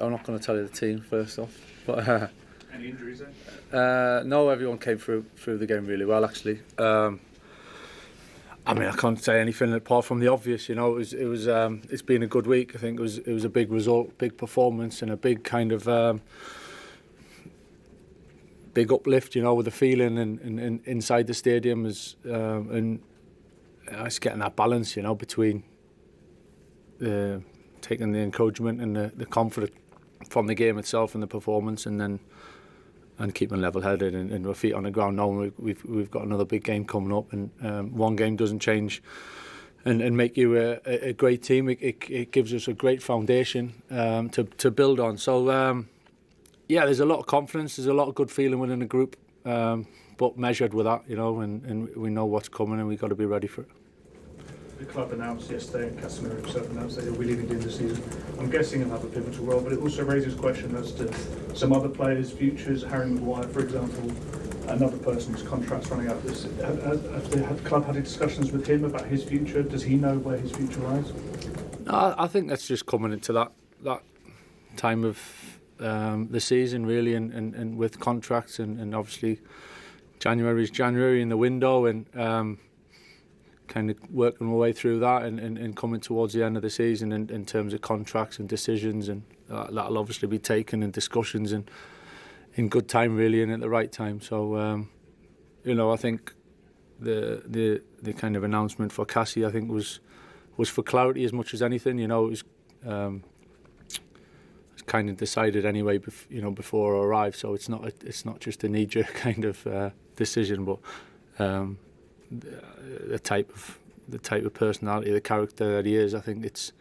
I'm not going to tell you the team first off. But any injuries then? no, everyone came through the game really well actually. I mean, I can't say anything apart from the obvious. It's been a good week. I think it was a big result, big performance, and a big kind of big uplift. With the feeling and inside the stadium and it's getting that balance. Between taking the encouragement and the confidence from the game itself and the performance, and keeping level-headed and our feet on the ground. Now we've got another big game coming up, and one game doesn't change and make you a great team. It gives us a great foundation to build on. So there's a lot of confidence. There's a lot of good feeling within the group, but measured with that, and we know what's coming, and we've got to be ready for it. The club announced yesterday, and Casemiro himself announced that he'll be leaving at the end of the season. I'm guessing he'll have a pivotal role, but it also raises question as to some other players' futures. Harry Maguire, for example, another person whose contract's running out. Have the club had discussions with him about his future? Does he know where his future lies? I think that's just coming into that time of the season, really, and with contracts, and obviously January is January in the window, and kind of working my way through that and coming towards the end of the season in terms of contracts and decisions, and that'll obviously be taken in discussions and in good time, really, and at the right time. So I think the kind of announcement for Cassie, I think was for clarity as much as anything. It was kind of decided anyway, before I arrived. So it's not just a knee-jerk kind of decision, but the type of personality, the character that he is. I think it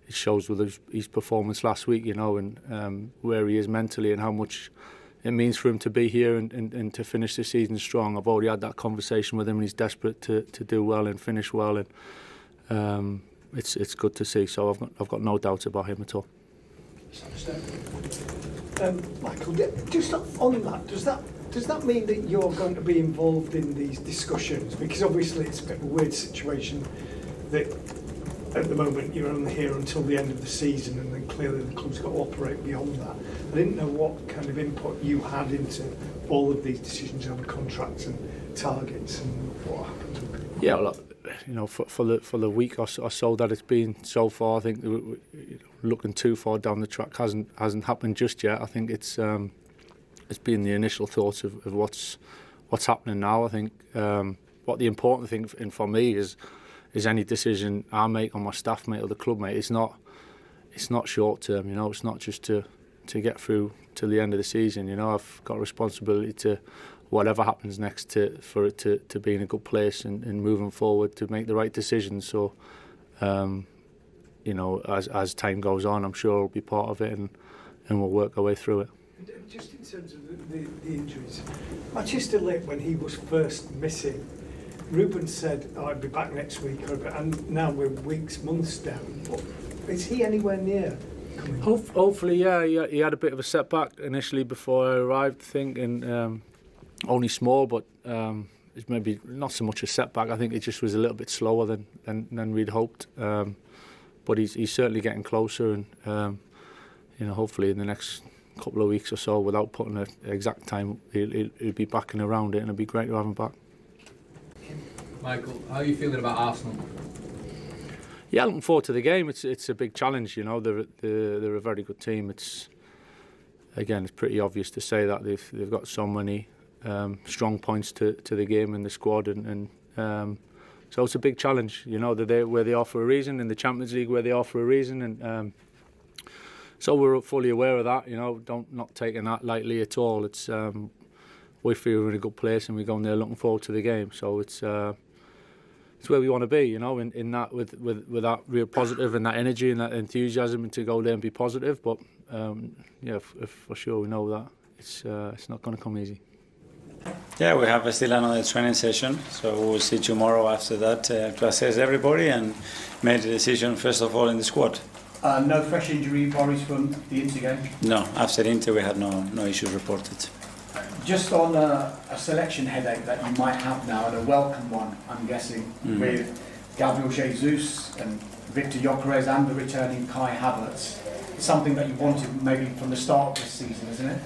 shows with his performance last week, and where he is mentally and how much it means for him to be here and to finish the season strong. I've already had that conversation with him, and he's desperate to do well and finish well, and it's good to see. So I've got no doubt about him at all. Michael, just on that, does that mean that you're going to be involved in these discussions? Because obviously it's a bit of a weird situation that at the moment you're only here until the end of the season, and then clearly the club's got to operate beyond that. I didn't know what kind of input you had into all of these decisions on contracts and targets and what happens with people. Yeah, look, for the week or so that it's been so far, I think looking too far down the track hasn't happened just yet. I think it's been the initial thoughts of what's happening now. I think what the important thing for me is any decision I make on my staff mate or the club mate. It's not short term. It's not just to get through to the end of the season. I've got a responsibility to whatever happens next for it to be in a good place and moving forward to make the right decisions. So as time goes on, I'm sure I'll be part of it and we'll work our way through it. Just in terms of the injuries, Manchester Lit, when he was first missing, Ruben said, I'd be back next week, and now we're weeks, months down. Is he anywhere near coming? Hopefully, yeah. He had a bit of a setback initially before I arrived, I think, and only small, but it's maybe not so much a setback. I think it just was a little bit slower than we'd hoped. But he's certainly getting closer, and hopefully in the next couple of weeks or so, without putting an exact time, he'll be back and around it, and it'll be great to have him back. Michael, how are you feeling about Arsenal? Yeah, looking forward to the game. It's a big challenge. They're a very good team. It's pretty obvious to say that they've got so many strong points to the game and the squad, and so it's a big challenge. They're there where they are for a reason, in the Champions League where they are for a reason, and so we're fully aware of that. Not taking that lightly at all. It's we feel we're in a good place, and we're going there looking forward to the game. So it's where we want to be. In that with that real positive and that energy and that enthusiasm, and to go there and be positive. But for sure we know that it's not going to come easy. Yeah, we have still another training session, so we'll see tomorrow after that to assess everybody and make a decision first of all in the squad. No fresh injury worries from the Inter game? No, after Inter we had no issues reported. Just on a selection headache that you might have now, and a welcome one, I'm guessing, with Gabriel Jesus and Viktor Gy&ouml and the returning Kai Havertz. something that you wanted maybe from the start of this season, isn't it?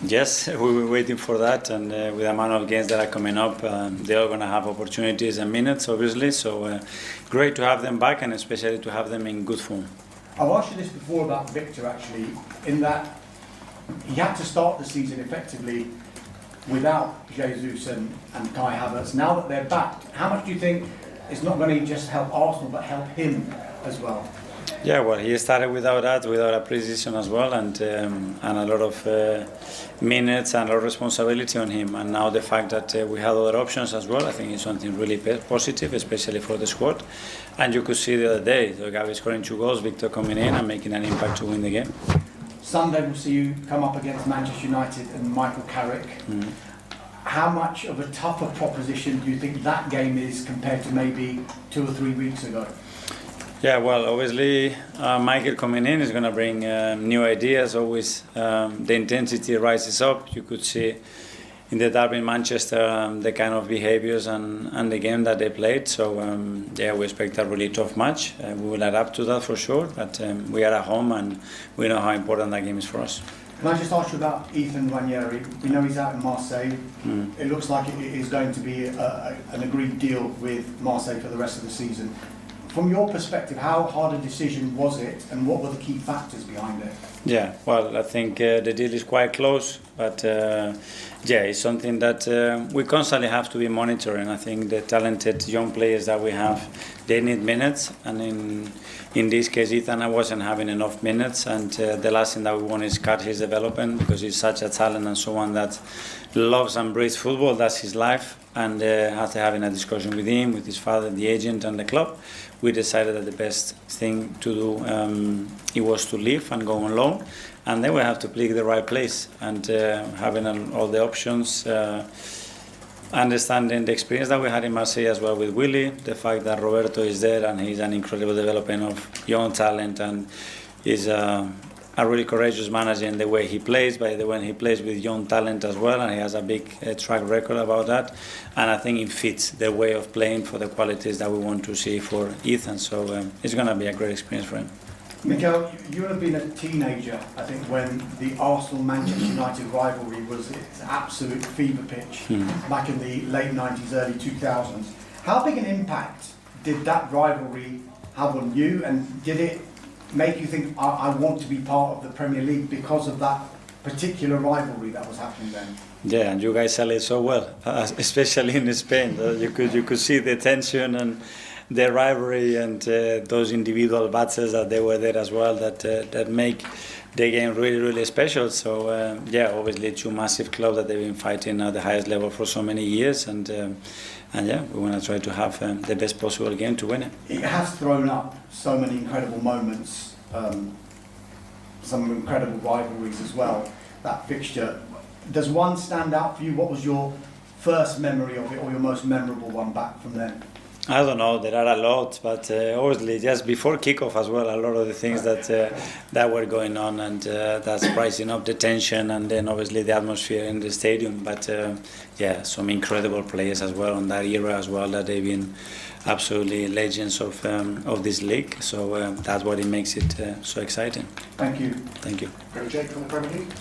Yes, we were waiting for that, and with the amount of games that are coming up, they're all going to have opportunities and minutes, obviously. So great to have them back, and especially to have them in good form. I've asked you this before about Viktor, actually, in that he had to start the season effectively without Jesus and Kai Havertz. Now that they're back, how much do you think it's not going to just help Arsenal, but help him as well? Yeah, well, he started without a pre-season as well, and a lot of minutes and a lot of responsibility on him. And now the fact that we had other options as well, I think is something really positive, especially for the squad. And you could see the other day, the guy scoring 2 goals, Viktor coming in and making an impact to win the game. Sunday we'll see you come up against Manchester United and Mikel Carrick. Mm. How much of a tougher proposition do you think that game is compared to maybe 2 or 3 weeks ago? Yeah, well, obviously, Mikel coming in is going to bring new ideas. Always the intensity rises up. You could see in the derby in Manchester the kind of behaviours and the game that they played. So, yeah, we expect a really tough match. We will adapt to that for sure. But we are at home and we know how important that game is for us. Can I just ask you about Ethan Ranieri? We know he's out in Marseille. It looks like it is going to be an agreed deal with Marseille for the rest of the season. From your perspective, how hard a decision was it, and what were the key factors behind it? Yeah, well, I think the deal is quite close, but yeah, it's something that we constantly have to be monitoring. I think the talented young players that we have, they need minutes, and in this case, Ethan wasn't having enough minutes, and the last thing that we want is cut his development, because he's such a talent and someone that loves and breathes football. That's his life. And after having a discussion with him, with his father, the agent, and the club, we decided that the best thing to do it was to leave and go on loan, and then we have to pick the right place. And having all the options, understanding the experience that we had in Marseille as well with Willy, the fact that Roberto is there and he's an incredible development of young talent and is a really courageous manager in the way he plays, by the way he plays with young talent as well, and he has a big track record about that. And I think it fits the way of playing for the qualities that we want to see for Ethan. So it's going to be a great experience for him. Mikel, you would have been a teenager, I think, when the Arsenal-Manchester United rivalry was its absolute fever pitch back in the late 90s, early 2000s. How big an impact did that rivalry have on you, and did it make you think, I want to be part of the Premier League because of that particular rivalry that was happening then? Yeah, and you guys sell it so well, especially in Spain. You could see the tension and the rivalry and those individual battles that they were there as well that make the game really, really special. So yeah, obviously 2 massive clubs that they've been fighting at the highest level for so many years, and yeah, we want to try to have the best possible game to win it. It has thrown up so many incredible moments, some incredible rivalries as well, that fixture. Does one stand out for you? What was your first memory of it, or your most memorable one back from then? I don't know, there are a lot, but obviously just before kickoff as well, a lot of the things that were going on, and that's pricing up the tension, and then obviously the atmosphere in the stadium. But yeah, some incredible players as well on that era as well, that they've been absolutely legends of this league. So that's what it makes it so exciting. Thank you. Thank you. Jake from the Premier League.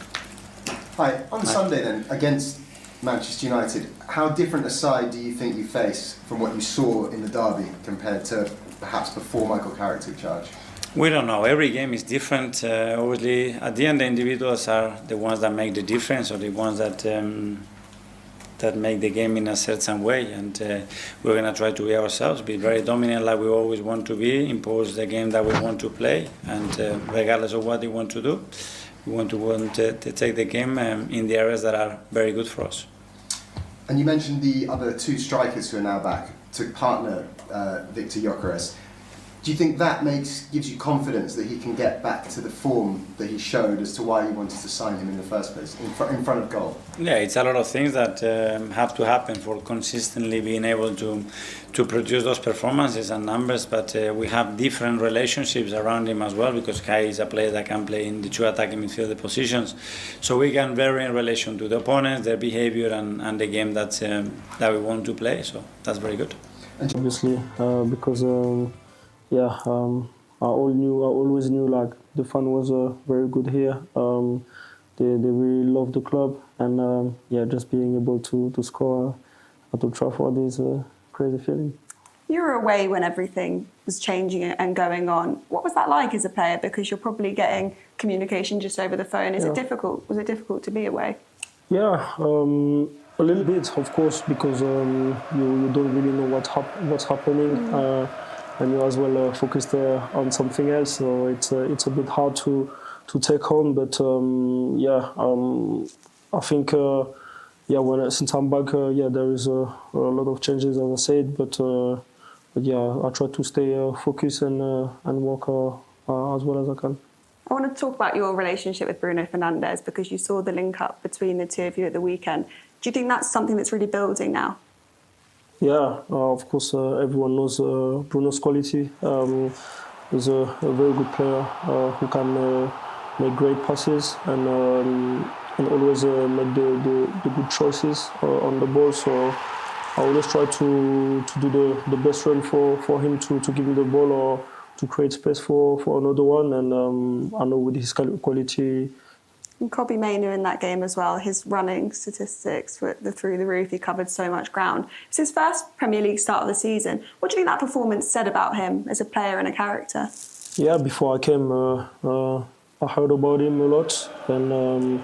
Hi, on Sunday then, against Manchester United, how different a side do you think you face from what you saw in the derby compared to perhaps before Mikel Carrick took charge? We don't know. Every game is different. Obviously, at the end, the individuals are the ones that make the difference, or the ones that make the game in a certain way. And we're going to try to be ourselves, be very dominant like we always want to be, impose the game that we want to play, and regardless of what they want to do, we want to take the game in the areas that are very good for us. And you mentioned the other 2 strikers who are now back to partner Viktor Gy&ouml. Do you think that gives you confidence that he can get back to the form that he showed as to why you wanted to sign him in the first place, in front of goal? Yeah, it's a lot of things that have to happen for consistently being able to produce those performances and numbers, but we have different relationships around him as well, because Kai is a player that can play in the 2 attacking midfield positions. So we can vary in relation to the opponents, their behavior, and the game that we want to play. So that's very good. Obviously, because I always knew like the fan was very good here. They really love the club, and just being able to score at Old Trafford is a crazy feeling. You were away when everything was changing and going on. What was that like as a player? Because you're probably getting communication just over the phone. Is it difficult? Was it difficult to be away? Yeah, a little bit, of course, because you don't really know what's happening, and you're as well focused on something else. So it's a bit hard to take home. But I think since I'm back, there is a lot of changes, as I said. But I try to stay focused and work as well as I can. I want to talk about your relationship with Bruno Fernandes, because you saw the link up between the two of you at the weekend. Do you think that's something that's really building now? Yeah, of course, everyone knows Bruno's quality. He's a very good player who can make great passes and always make the good choices on the ball. So I always try to do the best run for him to give me the ball or to create space for another one. And I know with his quality. And Kobbie Mainoo in that game as well, his running statistics were through the roof. He covered so much ground. It's his first Premier League start of the season. What do you think that performance said about him as a player and a character? Yeah, before I came, I heard about him a lot. And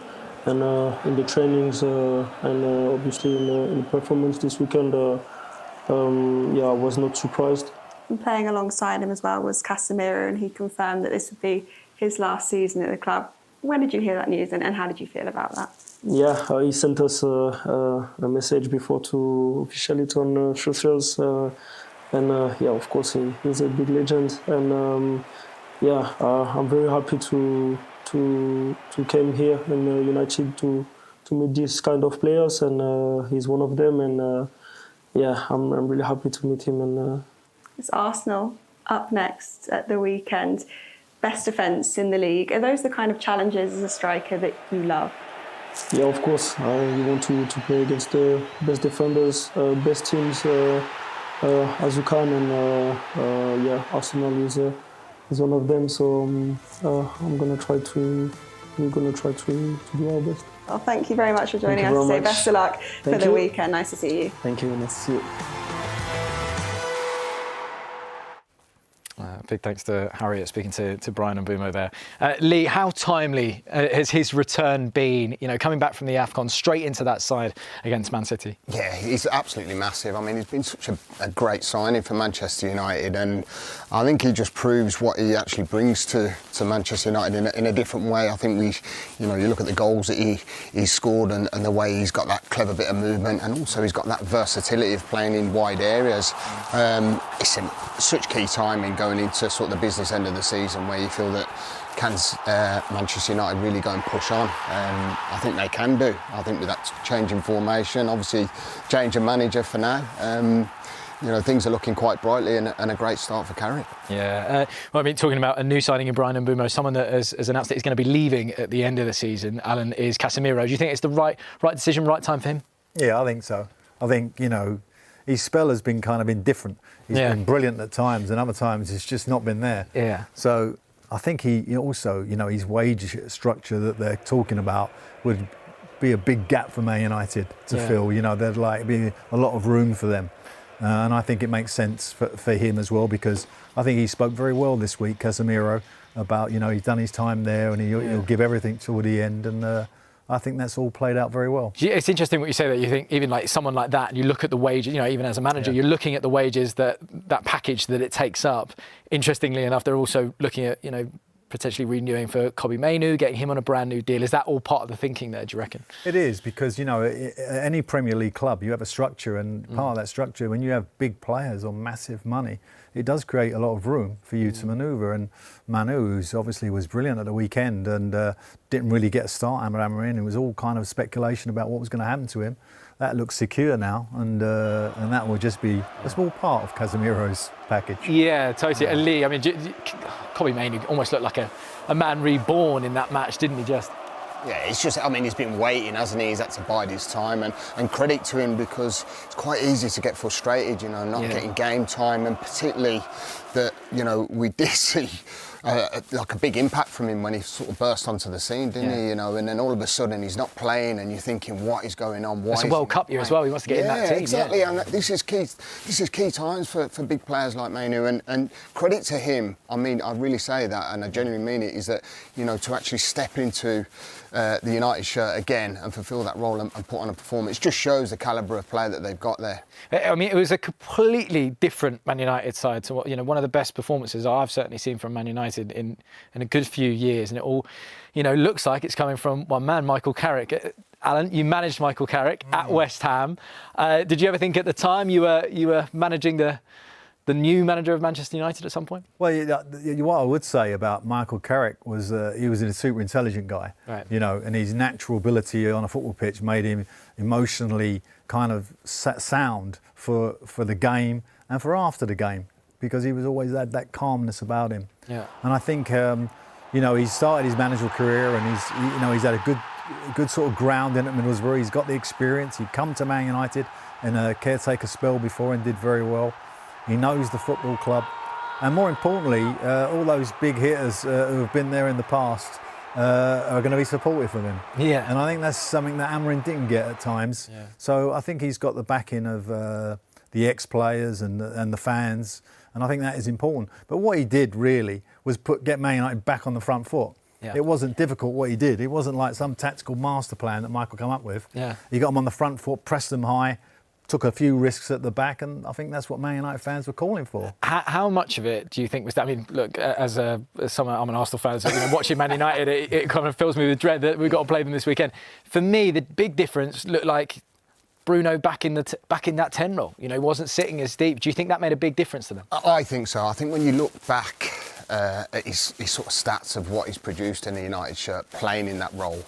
in the trainings and obviously in the performance this weekend, I was not surprised. And playing alongside him as well was Casemiro, and he confirmed that this would be his last season at the club. When did you hear that news, and how did you feel about that? Yeah, he sent us a message before to official it on socials, of course he's a big legend, and I'm very happy to come here in United to meet these kind of players, and he's one of them, and I'm really happy to meet him. And it's Arsenal up next at the weekend. Best defence in the league. Are those the kind of challenges as a striker that you love? Yeah, of course. You want to play against the best defenders, best teams as you can, and Arsenal is one of them. So we're gonna try to do our best. Well, thank you very much for joining us today. Best of luck for the weekend. Nice to see you. Thank you. Nice to see you. Big thanks to Harriet speaking to Brian and Mbeumo there. Lee, how timely has his return been? You know, coming back from the AFCON straight into that side against Man City. Yeah, he's absolutely massive. I mean, he's been such a great signing for Manchester United, and I think he just proves what he actually brings to Manchester United in a different way. I think you look at the goals that he scored and the way he's got that clever bit of movement, and also he's got that versatility of playing in wide areas. It's such key timing going into sort of the business end of the season, where you feel that can Manchester United really go and push on? I think they can do. I think with that change in formation, obviously change of manager for now, things are looking quite brightly, and a great start for Carrick. Yeah, talking about a new signing in Brian and Mbeumo, someone that has announced that he's going to be leaving at the end of the season, Alan, is Casemiro. Do you think it's the right decision, right time for him? Yeah, I think so. I think, his spell has been kind of indifferent. He's been brilliant at times, and other times it's just not been there. Yeah. So I think he also, his wage structure that they're talking about would be a big gap for Man United to fill. There'd be a lot of room for them. And I think it makes sense for him as well, because I think he spoke very well this week, Casemiro, about, he's done his time there and he'll give everything till the end. And I think that's all played out very well. It's interesting what you say, that you think even like someone like that, you look at the wages, even as a manager, you're looking at the wages, that package that it takes up. Interestingly enough, they're also looking at, potentially renewing for Kobbie Mainoo, getting him on a brand new deal. Is that all part of the thinking there, do you reckon? It is, because, any Premier League club, you have a structure, and part of that structure, when you have big players on massive money, it does create a lot of room for you to manoeuvre. And Manu, who's obviously was brilliant at the weekend and didn't really get a start hammering, it was all kind of speculation about what was going to happen to him. That looks secure now, and that will just be a small part of Casemiro's package. Yeah, totally. And Lee, Kobbie Mainoo almost looked like a man reborn in that match, didn't he? Just. Yeah, it's just, I mean, he's been waiting, hasn't he? He's had to bide his time, and credit to him, because it's quite easy to get frustrated, you know, not getting game time, and particularly that, you know, we did see like a big impact from him when he sort of burst onto the scene, didn't he? You know, and then all of a sudden he's not playing, and you're thinking, what is going on? Why? It's a World Cup year as well. He wants to get in that team. Exactly. And this is key. This is key times for big players like Mbeumo, and credit to him. I mean, I really say that, and I genuinely mean it. Is that, you know, to actually step into the United shirt again and fulfil that role and put on a performance just shows the calibre of player that they've got there. I mean, it was a completely different Man United side to what, you know, one of the best performances I've certainly seen from Man United in a good few years, and it all, you know, looks like it's coming from one man, Mikel Carrick. Alan, you managed Mikel Carrick at West Ham. Did you ever think at the time you were managing the new manager of Manchester United at some point? Well, what I would say about Mikel Carrick was he was a super intelligent guy, right. You know, and his natural ability on a football pitch made him emotionally kind of sound for the game and for after the game, because he was always had that calmness about him. Yeah. And I think, you know, he started his managerial career, and he's had a good sort of ground in at Middlesbrough. He's got the experience. He'd come to Man United in a caretaker spell before and did very well. He knows the football club, and more importantly, all those big hitters who have been there in the past are going to be supportive of him. Yeah. And I think that's something that Amorim didn't get at times. Yeah. So I think he's got the backing of the ex-players and the fans, and I think that is important. But what he did really was get Man United back on the front foot. Yeah. It wasn't difficult what he did. It wasn't like some tactical master plan that Michael came up with. Yeah. He got them on the front foot, pressed them high, took a few risks at the back, and I think that's what Man United fans were calling for. How much of it do you think was that? I mean, look, as someone, I'm an Arsenal fan, so you know, watching Man United, it kind of fills me with dread that we've got to play them this weekend. For me, the big difference looked like Bruno back in that 10 role. You know, he wasn't sitting as deep. Do you think that made a big difference to them? I think so. I think when you look back at his sort of stats of what he's produced in the United shirt, playing in that role,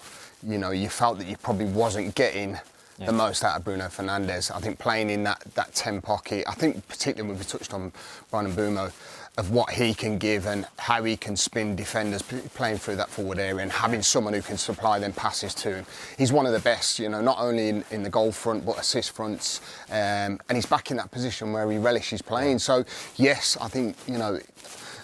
you know, you felt that you probably wasn't getting the most out of Bruno Fernandes. I think playing in that 10 pocket, I think particularly when we touched on Brian Mbeumo, of what he can give and how he can spin defenders playing through that forward area, and having someone who can supply them passes to him. He's one of the best, you know, not only in the goal front but assist fronts, and he's back in that position where he relishes playing. So yes, I think, you know,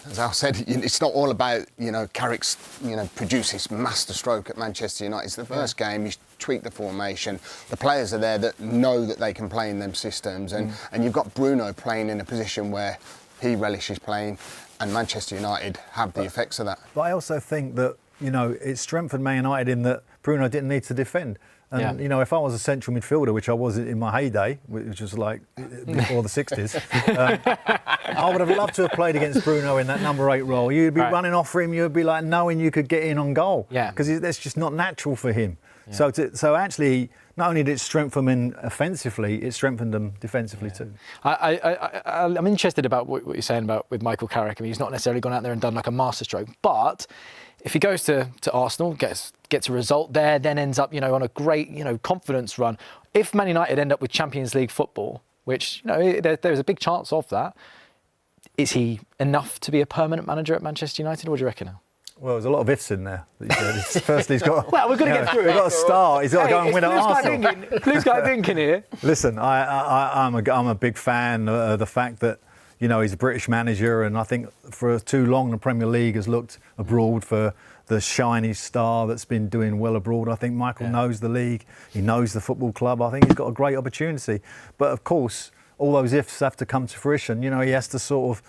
as Al said, it's not all about, you know, Carrick's, you know, produce his master stroke at Manchester United. It's the first game, he's tweaked the formation. The players are there that know that they can play in them systems, and you've got Bruno playing in a position where he relishes playing, and Manchester United have the effects of that. But I also think that, you know, it strengthened Man United in that Bruno didn't need to defend. And, you know, if I was a central midfielder, which I was in my heyday, which was like before the 60s, I would have loved to have played against Bruno in that number 8 role. You'd be running off for him, you'd be like knowing you could get in on goal. Yeah. Because that's just not natural for him. Yeah. So actually, not only did it strengthen them offensively, it strengthened them defensively too. I'm interested about what you're saying about with Mikel Carrick. I mean, he's not necessarily gone out there and done like a masterstroke, but if he goes to Arsenal, gets a result there, then ends up, you know, on a great, you know, confidence run. If Man United end up with Champions League football, which, you know, there's a big chance of that, is he enough to be a permanent manager at Manchester United? What do you reckon now? Well, there's a lot of ifs in there. Firstly, he's got. Well, we're going to get through it. He's got to start. He's got to go and win at Arsenal. Blue sky thinking here. Listen, I'm a big fan of the fact that, you know, he's a British manager, and I think for too long the Premier League has looked abroad for the shiny star that's been doing well abroad. I think Michael knows the league. He knows the football club. I think he's got a great opportunity. But of course, all those ifs have to come to fruition. You know, he has to sort of,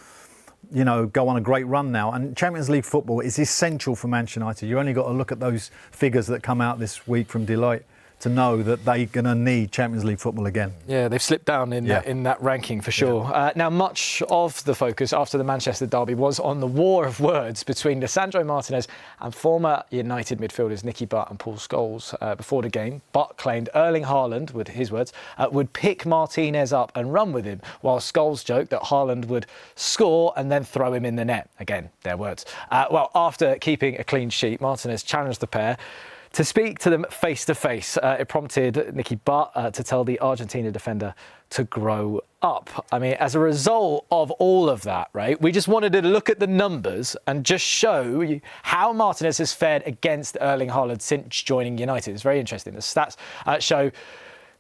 you know, go on a great run now. And Champions League football is essential for Manchester United. You only got to look at those figures that come out this week from Deloitte to know that they're going to need Champions League football again. Yeah, they've slipped down in that ranking for sure. Yeah. Now, much of the focus after the Manchester derby was on the war of words between Lisandro Martinez and former United midfielders Nicky Butt and Paul Scholes before the game. Butt claimed Erling Haaland, with his words, would pick Martinez up and run with him, while Scholes joked that Haaland would score and then throw him in the net. Again, their words. Well, after keeping a clean sheet, Martinez challenged the pair to speak to them face to face. It prompted Nicky Butt to tell the Argentina defender to grow up. I mean, as a result of all of that, right, we just wanted to look at the numbers and just show you how Martinez has fared against Erling Haaland since joining United. It's very interesting. The stats show,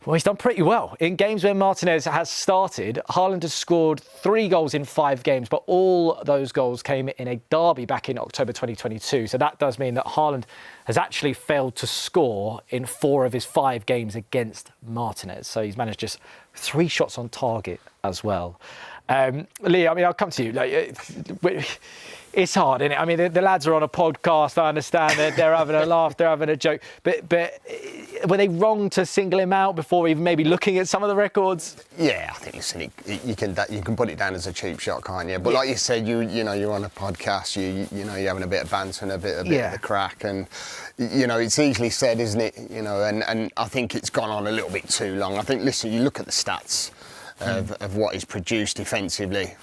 well, he's done pretty well. In games where Martinez has started, Haaland has scored 3 goals in 5 games, but all those goals came in a derby back in October 2022. So that does mean that Haaland has actually failed to score in 4 of his 5 games against Martinez. So he's managed just 3 shots on target as well. Lee, I mean, I'll come to you. It's hard, isn't it? I mean, the lads are on a podcast. I understand that they're having a laugh, they're having a joke. But were they wrong to single him out before even maybe looking at some of the records? Yeah, I think, listen, you can put it down as a cheap shot, can't you? But like you said, you know, you're on a podcast. You know, you're having a bit of banter and a bit of the crack, and you know, it's easily said, isn't it? You know, and I think it's gone on a little bit too long. I think, listen, you look at the stats of what he's produced defensively.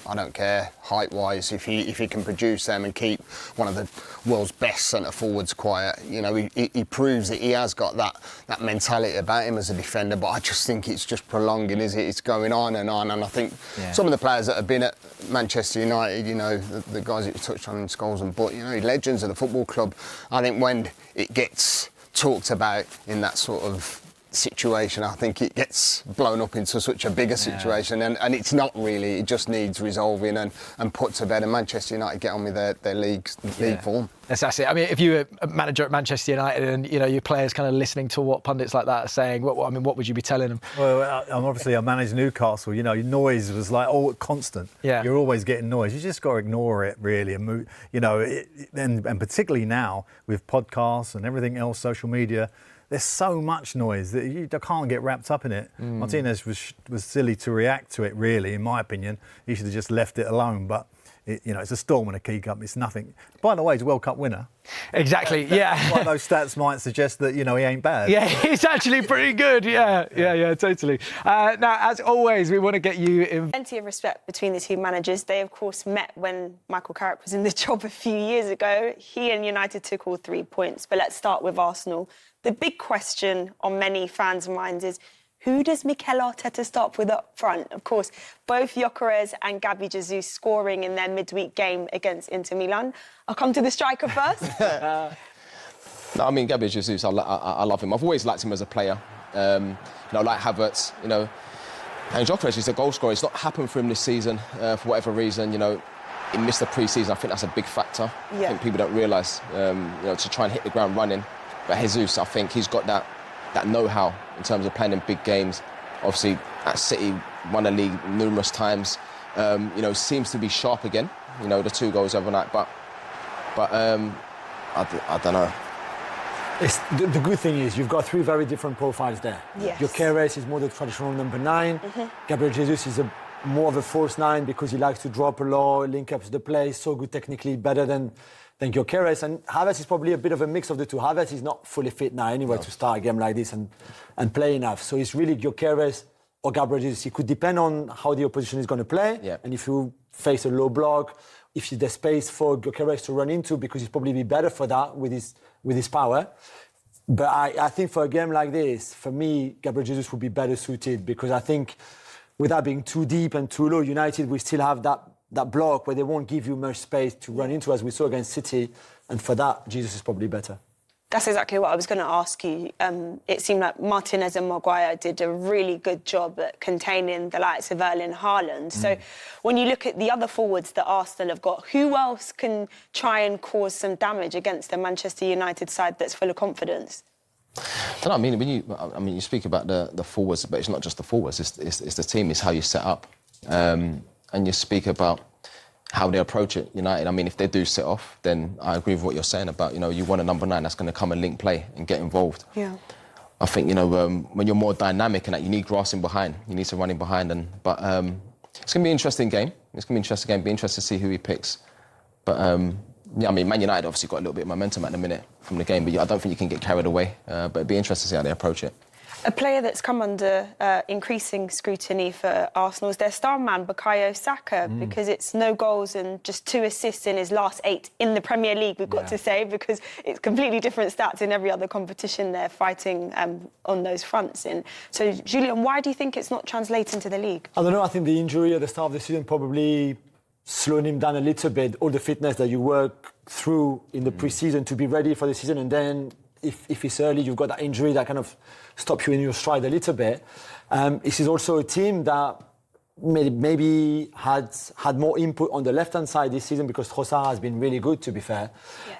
I don't care, height-wise, if he can produce them and keep one of the world's best centre-forwards quiet, you know, he proves that he has got that mentality about him as a defender, but I just think it's just prolonging, is it? It's going on, and I think some of the players that have been at Manchester United, you know, the guys that you touched on in Scholes and Butt, you know, legends of the football club, I think when it gets talked about in that sort of situation, I think it gets blown up into such a bigger situation, and it's not really. It just needs resolving and put to bed, and Manchester United get on with their league form. That's it. I mean, if you were a manager at Manchester United and, you know, your players kind of listening to what pundits like that are saying, what would you be telling them? Well, I managed Newcastle. You know, noise was like constant. Yeah. You're always getting noise. You just got to ignore it, really, and move, you know, and particularly now with podcasts and everything else, social media. There's so much noise that you can't get wrapped up in it. Martinez was silly to react to it, really, in my opinion. He should have just left it alone. But, you know, it's a storm in a key cup. It's nothing. By the way, he's a World Cup winner. Exactly, yeah. One of those stats might suggest that, you know, he ain't bad. Yeah, he's actually pretty good. Yeah, totally. Now, as always, we want to get you in. Plenty of respect between the two managers. They, of course, met when Michael Carrick was in the job a few years ago. He and United took all 3 points. But let's start with Arsenal. The big question on many fans' minds is, who does Mikel Arteta start with up front? Of course, both Gyökeres and Gabby Jesus scoring in their midweek game against Inter Milan. I'll come to the striker first. No, I mean, Gabby Jesus, I love him. I've always liked him as a player. You know, like Havertz, you know. And Gyökeres is a goal scorer. It's not happened for him this season for whatever reason, you know. He missed the pre-season. I think that's a big factor. I think people don't realise, you know, to try and hit the ground running. But Jesus, I think he's got that know-how in terms of playing in big games. Obviously, at City, won the league numerous times. You know, seems to be sharp again. You know, the 2 goals overnight. But I don't know. The good thing is you've got 3 very different profiles there. Yes. Gyökeres is more the traditional number 9. Gabriel Jesus is more of a false 9 because he likes to drop a lot, link up to the play, so good technically, better than Gyökeres. And Havertz is probably a bit of a mix of the two. Havertz is not fully fit now anyway to start a game like this and play enough. So it's really Gyökeres or Gabriel Jesus. It could depend on how the opposition is going to play. Yeah. And if you face a low block, if there's space for Gyökeres to run into, because he's probably be better for that with his power. But I think for a game like this, for me, Gabriel Jesus would be better suited, because I think without being too deep and too low, United will still have that block where they won't give you much space to run into, as we saw against City, and for that, Jesus is probably better. That's exactly what I was going to ask you. It seemed like Martinez and Maguire did a really good job at containing the likes of Erling Haaland. So when you look at the other forwards that Arsenal have got, who else can try and cause some damage against the Manchester United side that's full of confidence? I don't know, I mean, you speak about the forwards, but it's not just the forwards, it's the team, it's how you set up. And you speak about how they approach it, United. I mean, if they do sit off, then I agree with what you're saying about, you know, you want a number 9 that's going to come and link play and get involved. Yeah. I think, you know, when you're more dynamic and that, you need grass in behind, you need to run in behind. But it's going to be an interesting game. It's going to be an interesting game. Be interested to see who he picks. But yeah, I mean, Man United obviously got a little bit of momentum at the minute from the game, but I don't think you can get carried away. But it'd be interesting to see how they approach it. A player that's come under increasing scrutiny for Arsenal is their star man, Bukayo Saka, because it's no goals and just 2 assists in his last 8 in the Premier League, we've got to say, because it's completely different stats in every other competition they're fighting on those fronts in. So, Julian, why do you think it's not translating to the league? I don't know, I think the injury at the start of the season probably slowed him down a little bit, all the fitness that you work through in the pre-season to be ready for the season, and then if it's early, you've got that injury that kind of stops you in your stride a little bit. This is also a team that maybe had more input on the left-hand side this season because Trossard has been really good, to be fair.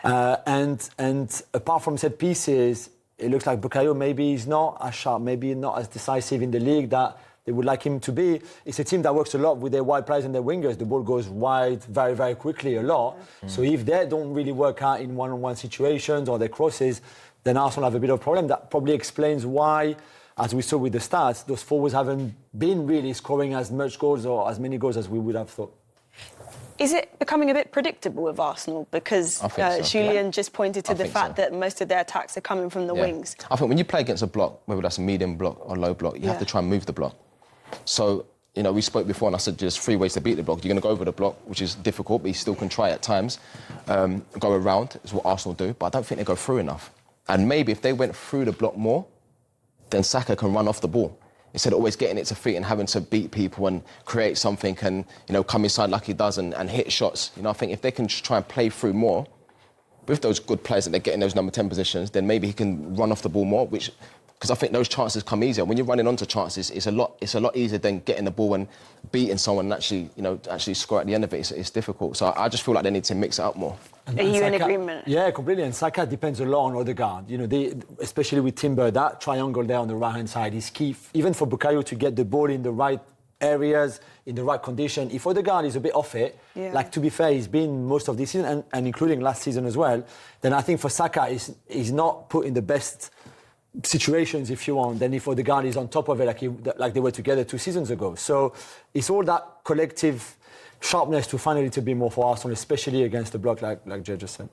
Yeah. And apart from set pieces, it looks like Bukayo maybe is not as sharp, maybe not as decisive in the league that they would like him to be. It's a team that works a lot with their wide players and their wingers. The ball goes wide very, very quickly a lot. So if they don't really work out in one-on-one situations or their crosses, then Arsenal have a bit of a problem. That probably explains why, as we saw with the stats, those forwards haven't been really scoring as much goals or as many goals as we would have thought. Is it becoming a bit predictable with Arsenal? Because Julian just pointed to the fact that most of their attacks are coming from the wings. I think when you play against a block, whether that's a medium block or low block, you have to try and move the block. So, you know, we spoke before and I said there's 3 ways to beat the block. You're going to go over the block, which is difficult, but you still can try at times. Go around is what Arsenal do, but I don't think they go through enough. And maybe if they went through the block more, then Saka can run off the ball. Instead of always getting it to feet and having to beat people and create something and, you know, come inside like he does and hit shots. You know, I think if they can try and play through more, with those good players that they get in those number 10 positions, then maybe he can run off the ball more, which... Because I think those chances come easier. When you're running onto chances, it's a lot easier than getting the ball and beating someone and actually score at the end of it. It's difficult. So I just feel like they need to mix it up more. Are you in agreement? Yeah, completely. And Saka depends a lot on Odegaard. You know, especially with Timber, that triangle there on the right-hand side is key. Even for Bukayo to get the ball in the right areas, in the right condition. If Odegaard is a bit off it, like to be fair, he's been most of this season and including last season as well, then I think for Saka, he's not put in the best situations, if you want, than if Odegaard is on top of it like they were together 2 seasons ago. So it's all that collective sharpness to find a little bit more for Arsenal, especially against the block, like Jay just said.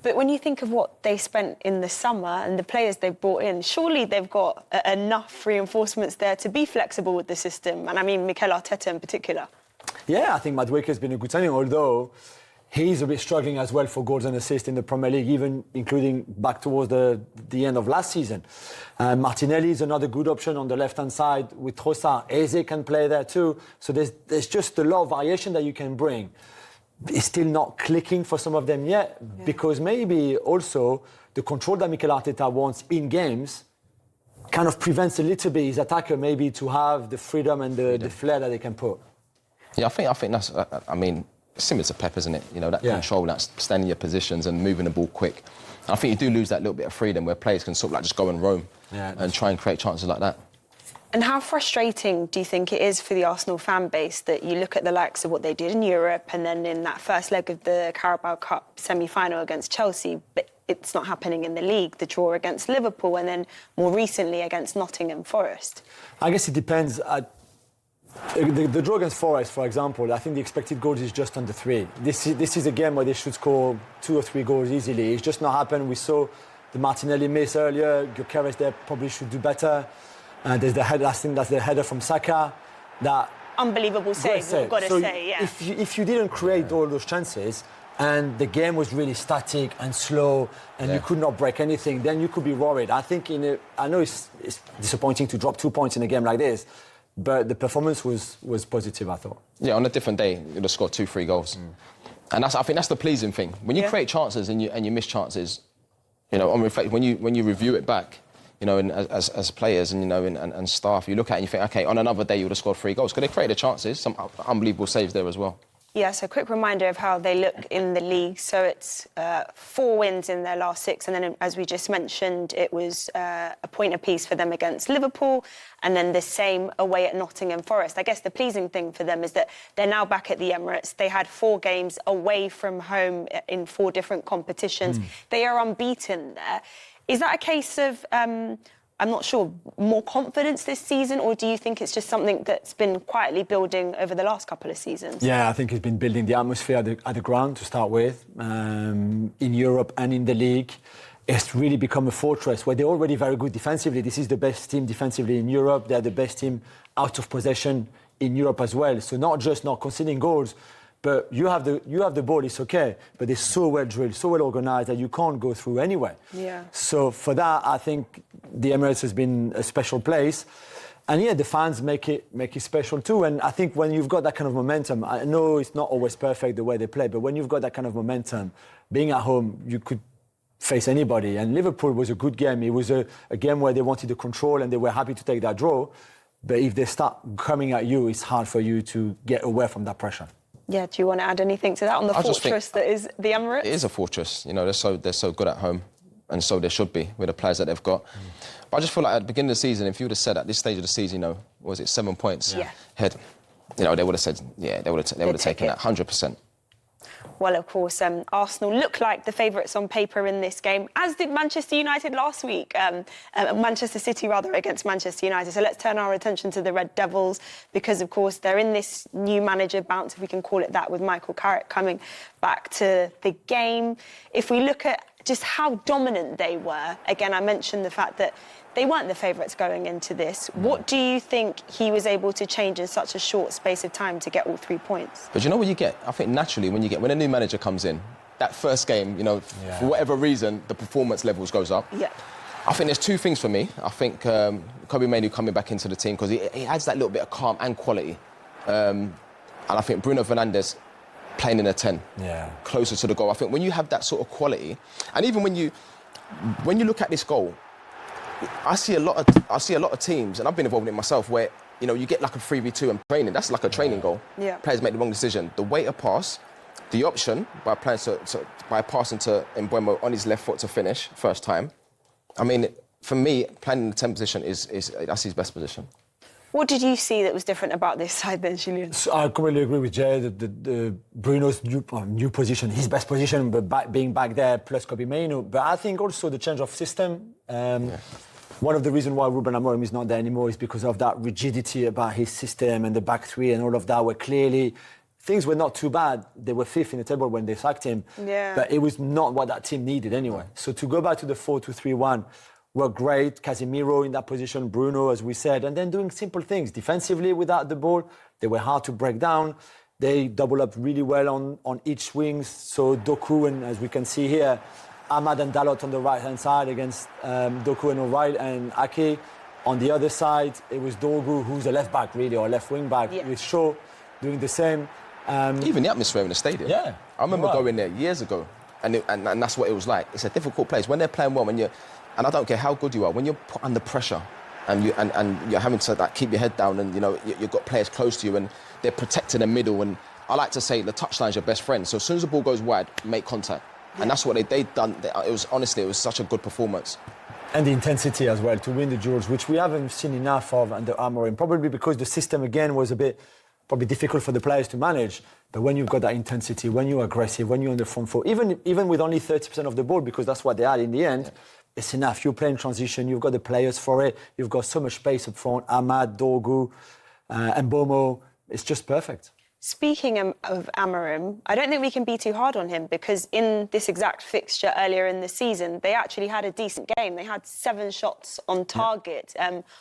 But when you think of what they spent in the summer and the players they've brought in, surely they've got enough reinforcements there to be flexible with the system. And I mean Mikel Arteta in particular. Yeah, I think Madueke has been a good signing, although he's a bit struggling as well for goals and assists in the Premier League, even including back towards the end of last season. Martinelli is another good option on the left-hand side with Trossard. Eze can play there too. So there's just a lot of variation that you can bring. It's still not clicking for some of them yet, because maybe also the control that Mikel Arteta wants in games kind of prevents a little bit his attacker maybe to have the freedom and the flair that they can put. Yeah, I think that's, I mean, similar to Pep, isn't it? You know, that control, that standing in your positions and moving the ball quick. And I think you do lose that little bit of freedom where players can sort of like just go and roam and try and create chances like that. And how frustrating do you think it is for the Arsenal fan base that you look at the likes of what they did in Europe and then in that first leg of the Carabao Cup semi-final against Chelsea, but it's not happening in the league, the draw against Liverpool and then more recently against Nottingham Forest? I guess it depends. The draw against Forest, for example, I think the expected goals is just under 3. This is a game where they should score 2 or 3 goals easily. It's just not happened. We saw the Martinelli miss earlier. Keres there probably should do better. There's the header. I think that's the header from Saka. That unbelievable save. We've got to say, yeah. If you didn't create all those chances and the game was really static and slow and you could not break anything, then you could be worried. I think I know it's disappointing to drop 2 points in a game like this. But the performance was positive, I thought. Yeah, on a different day, you'd have scored 2-3 goals. And I think that's the pleasing thing. When you create chances and you miss chances, you know, on reflect, when you review it back, you know, and as players and, you know, and staff, you look at it and you think, OK, on another day you would have scored 3 goals. Because they created chances, some unbelievable saves there as well. Yeah, so a quick reminder of how they look in the league. So it's 4 wins in their last 6. And then, as we just mentioned, it was a point apiece for them against Liverpool and then the same away at Nottingham Forest. I guess the pleasing thing for them is that they're now back at the Emirates. They had 4 games away from home in 4 different competitions. They are unbeaten there. Is that a case of... I'm not sure, more confidence this season, or do you think it's just something that's been quietly building over the last couple of seasons? Yeah, I think it's been building the atmosphere at the ground to start with, in Europe and in the league. it's really become a fortress where they're already very good defensively. This is the best team defensively in Europe. They're the best team out of possession in Europe as well. So not just not conceding goals, but you have the ball, it's okay. But they're so well drilled, so well organised that you can't go through anywhere. Yeah. So for that, I think the Emirates has been a special place. And yeah, the fans make it special too. And I think when you've got that kind of momentum, I know it's not always perfect the way they play, but when you've got that kind of momentum, being at home, you could face anybody. And Liverpool was a good game. It was a game where they wanted the control and they were happy to take that draw. But if they start coming at you, it's hard for you to get away from that pressure. Yeah, do you want to add anything to that on the fortress that is the Emirates? It is a fortress. You know, they're so good at home, and so they should be with the players that they've got. But I just feel like at the beginning of the season, if you would have said at this stage of the season, you know, was it 7 points ahead? You know, they would have said, yeah, they would have taken that 100%. Well, of course, Arsenal look like the favourites on paper in this game, as did Manchester United last week. Manchester City, rather, against Manchester United. So let's turn our attention to the Red Devils because, of course, they're in this new manager bounce, if we can call it that, with Mikel Carrick coming back to the game. If we look at just how dominant they were, again, I mentioned the fact that they weren't the favourites going into this. What do you think he was able to change in such a short space of time to get all 3 points? But you know what you get? I think naturally when a new manager comes in, that first game, you know, for whatever reason, the performance levels goes up. Yeah. I think there's two things for me. I think Kobbie Mainoo coming back into the team because he adds that little bit of calm and quality. And I think Bruno Fernandes playing in a 10, closer to the goal. I think when you have that sort of quality, and even when you look at this goal, I see a lot of teams, and I've been involved in it myself, where you know you get like a 3v2 in training. That's like a training goal. Yeah. Players make the wrong decision. The way to pass, the option by passing to Mbeumo on his left foot to finish first time. I mean, for me, playing in the 10 position is that's his best position. What did you see that was different about this side then, Julien? So I completely agree with Jay. The Bruno's new position, his best position, but being back there plus Kobbie Mainoo. But I think also the change of system. One of the reasons why Ruben Amorim is not there anymore is because of that rigidity about his system and the back three and all of that, where clearly things were not too bad. They were fifth in the table when they sacked him. Yeah. But it was not what that team needed anyway. So to go back to the 4-2-3-1 were great. Casemiro in that position, Bruno, as we said, and then doing simple things. Defensively without the ball, they were hard to break down. They double up really well on each wings. So Doku, and as we can see here, Ahmad and Dalot on the right-hand side against Doku and O'Reilly and Ake. On the other side, it was Dogu, who's a left-back, really, or left wing-back, with Shaw doing the same. Even the atmosphere in the stadium. Yeah. I remember going there years ago, and that's what it was like. It's a difficult place. When they're playing well, and I don't care how good you are, when you're put under pressure and you're having to keep your head down, and you know you've got players close to you, and they're protecting the middle. And I like to say the touchline's your best friend. So as soon as the ball goes wide, make contact. And that's what they'd done. It was such a good performance. And the intensity as well to win the duels, which we haven't seen enough of under Amorim, probably because the system again was a bit probably difficult for the players to manage. But when you've got that intensity, when you're aggressive, when you're on the front foot, even with only 30% of the ball, because that's what they had in the end, it's enough. You're playing transition, you've got the players for it, you've got so much space up front, Ahmad, Dogu, and Mbeumo. It's just perfect. Speaking of Amorim, I don't think we can be too hard on him because in this exact fixture earlier in the season, they actually had a decent game. They had 7 shots on target.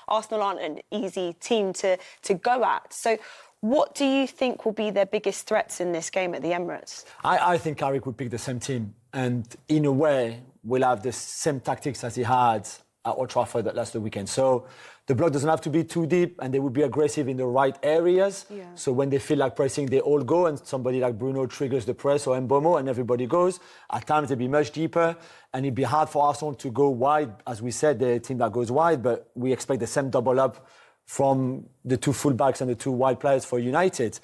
Arsenal aren't an easy team to go at. So what do you think will be their biggest threats in this game at the Emirates? I think Carrick would pick the same team and in a way will have the same tactics as he had at Old Trafford last weekend. So the block doesn't have to be too deep and they will be aggressive in the right areas. Yeah. So when they feel like pressing, they all go and somebody like Bruno triggers the press or Mbeumo and everybody goes. At times they'll be much deeper and it'd be hard for Arsenal to go wide. As we said, they're a team that goes wide, but we expect the same double up from the 2 fullbacks and the 2 wide players for United.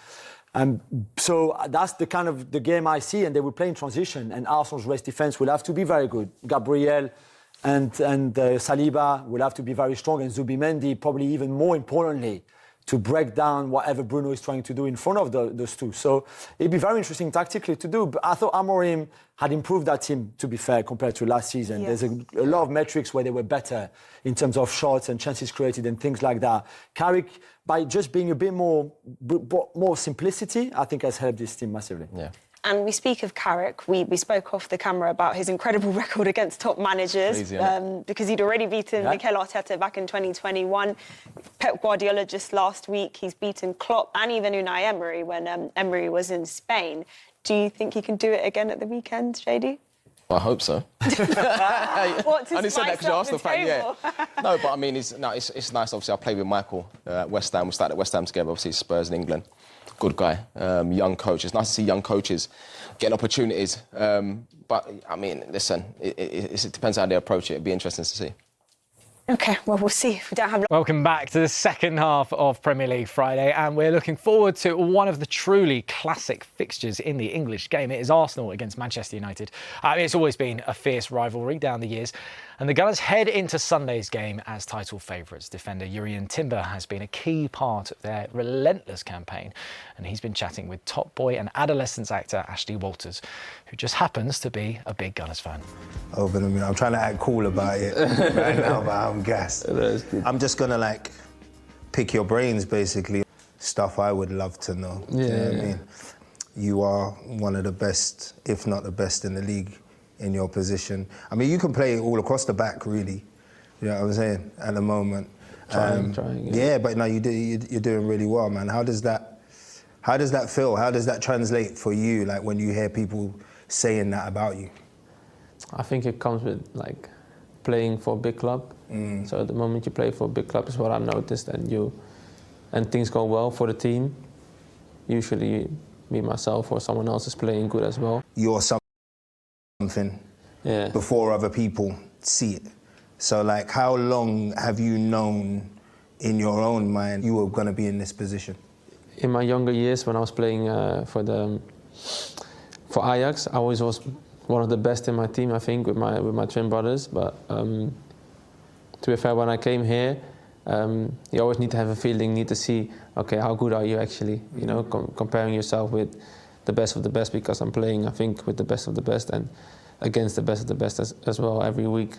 So that's the kind of the game I see, and they will play in transition and Arsenal's race defence will have to be very good. Gabriel and Saliba will have to be very strong, and Zubimendi probably even more importantly to break down whatever Bruno is trying to do in front of those 2. So it'd be very interesting tactically to do. But I thought Amorim had improved that team, to be fair, compared to last season. Yes. There's a lot of metrics where they were better in terms of shots and chances created and things like that. Carrick, by just being a bit more simplicity, I think has helped this team massively. Yeah. And we speak of Carrick. We spoke off the camera about his incredible record against top managers. Crazy, because he'd already beaten Mikel Arteta back in 2021. Pep Guardiola just last week. He's beaten Klopp and even Unai Emery when Emery was in Spain. Do you think he can do it again at the weekend, JD? I hope so. What, to I didn't say that because you asked the fact, table? No, but I mean, it's nice. Obviously, I played with Michael at West Ham. We started at West Ham together, obviously Spurs in England. Good guy, young coach. It's nice to see young coaches getting opportunities. But, I mean, listen, it depends how they approach it. It'd be interesting to see. OK, well, we'll see if we don't have... Welcome back to the second half of Premier League Friday, and we're looking forward to one of the truly classic fixtures in the English game. It is Arsenal against Manchester United. It's always been a fierce rivalry down the years, and the Gunners head into Sunday's game as title favourites. Defender Jurrien Timber has been a key part of their relentless campaign, and he's been chatting with top boy and adolescence actor Ashley Walters, who just happens to be a big Gunners fan. I'm trying to act cool about it right now, but I'm gassed. I'm just gonna pick your brains, basically. Stuff I would love to know. Yeah, you know what I mean? You are one of the best, if not the best in the league in your position. I mean, you can play all across the back, really. You know what I'm saying? At the moment. Trying. Yeah, but no, you're doing really well, man. How does that feel? How does that translate for you? Like when you hear people saying that about you? I think it comes with playing for a big club. So at the moment you play for a big club is what I've noticed, and things go well for the team. Usually me, myself, or someone else is playing good as well. You're something before other people see it. So how long have you known in your own mind you were going to be in this position? In my younger years, when I was playing for Ajax, I always was one of the best in my team, I think, with my twin brothers. But to be fair, when I came here, you always need to have a feeling, need to see, okay, how good are you actually? You know, comparing yourself with the best of the best, because I'm playing, I think, with the best of the best and against the best of the best as well every week.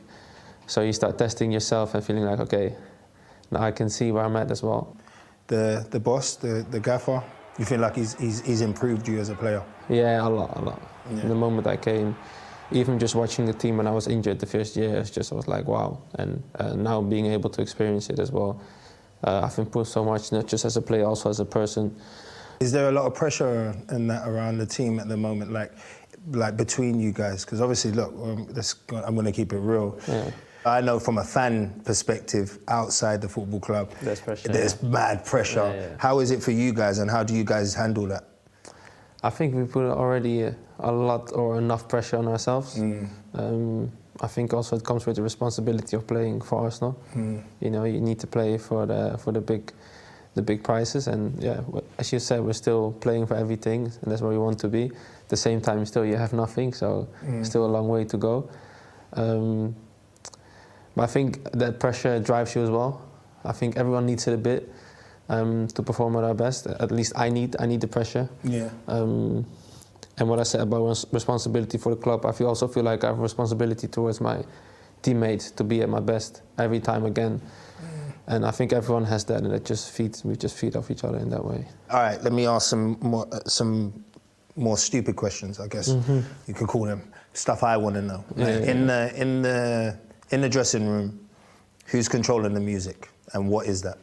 So you start testing yourself and feeling like, okay, now I can see where I'm at as well. The boss, the gaffer, you feel like he's improved you as a player? Yeah, a lot. Yeah. The moment I came, even just watching the team when I was injured the first year, I was like, wow. And now being able to experience it as well, I've improved so much, not just as a player, also as a person. Is there a lot of pressure in that around the team at the moment, like between you guys? Because obviously, look, I'm going to keep it real. Yeah. I know from a fan perspective, outside the football club, there's pressure. There's mad pressure. Yeah. How is it for you guys, and how do you guys handle that? I think we put already a lot or enough pressure on ourselves. I think also it comes with the responsibility of playing for Arsenal. You know, you need to play for the big prizes, and yeah, as you said, we're still playing for everything, and that's where we want to be. At the same time, still you have nothing, so still a long way to go. But I think that pressure drives you as well. I think everyone needs it a bit to perform at our best. At least I need the pressure. Yeah. And what I said about responsibility for the club, I also feel like I have a responsibility towards my teammates to be at my best every time again. And I think everyone has that, and we just feed off each other in that way. All right, let me ask some more stupid questions, I guess you could call them. Stuff I want to know. In the dressing room, who's controlling the music, and what is that?